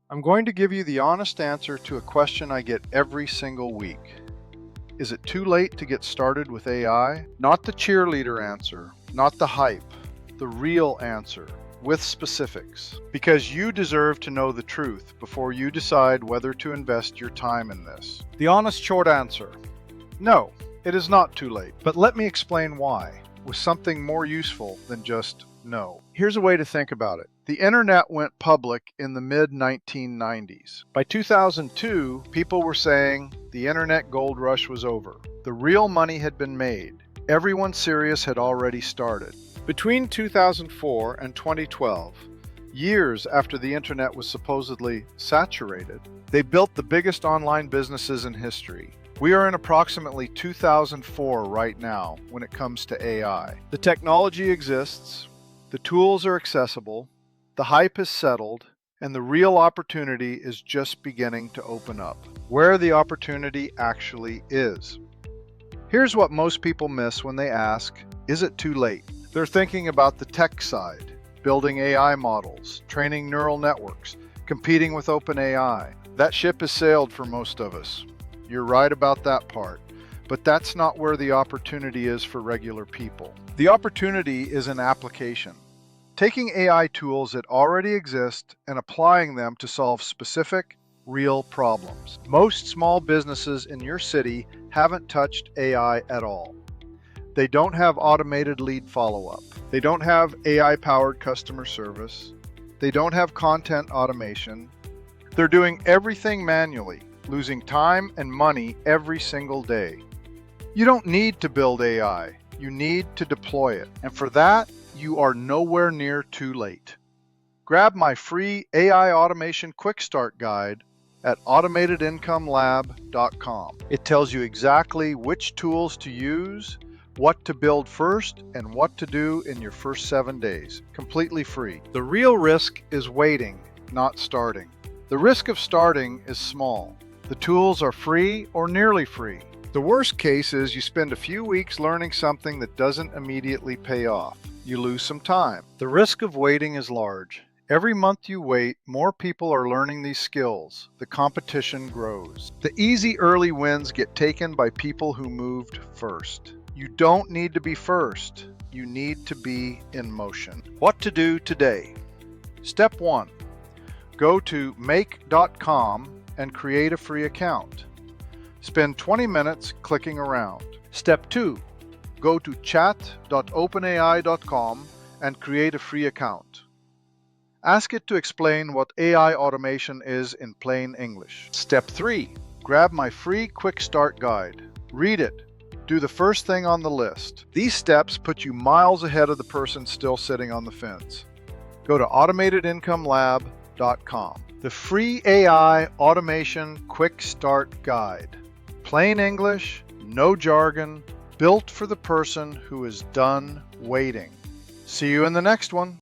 I'm going to give you the honest answer to a question I get every single week. Is it too late to get started with AI? Not the cheerleader answer, not the hype, the real answer, with specifics. Because you deserve to know the truth before you decide whether to invest your time in this. The honest short answer: no, it is not too late. But let me explain why, with something more useful than just no. Here's a way to think about it. The internet went public in the mid-1990s. By 2002, people were saying the internet gold rush was over. The real money had been made. Everyone serious had already started. Between 2004 and 2012, years after the internet was supposedly saturated, they built the biggest online businesses in history. We are in approximately 2004 right now when it comes to AI. The technology exists, the tools are accessible, the hype is settled, and the real opportunity is just beginning to open up. Where the opportunity actually is. Here's what most people miss when they ask, is it too late? They're thinking about the tech side, building AI models, training neural networks, competing with OpenAI. That ship has sailed for most of us. You're right about that part, but that's not where the opportunity is for regular people. The opportunity is in application. Taking AI tools that already exist and applying them to solve specific, real problems. Most small businesses in your city haven't touched AI at all. They don't have automated lead follow-up. They don't have AI-powered customer service. They don't have content automation. They're doing everything manually, losing time and money every single day. You don't need to build AI. You need to deploy it. And for that, you are nowhere near too late. Grab my free AI Automation Quick Start Guide at automatedincomelab.com. It tells you exactly which tools to use, what to build first, and what to do in your first 7 days, completely free. The real risk is waiting, not starting. The risk of starting is small. The tools are free or nearly free. The worst case is you spend a few weeks learning something that doesn't immediately pay off. You lose some time. The risk of waiting is large. Every month you wait, more people are learning these skills. The competition grows. The easy early wins get taken by people who moved first. You don't need to be first. You need to be in motion. What to do today? Step 1. Go to make.com and create a free account. Spend 20 minutes clicking around. Step 2. Go to chat.openai.com and create a free account. Ask it to explain what AI automation is in plain English. Step 3. Grab my free Quick Start Guide. Read it. Do the first thing on the list. These steps put you miles ahead of the person still sitting on the fence. Go to automatedincomelab.com. The free AI Automation Quick Start Guide. Plain English, no jargon, built for the person who is done waiting. See you in the next one.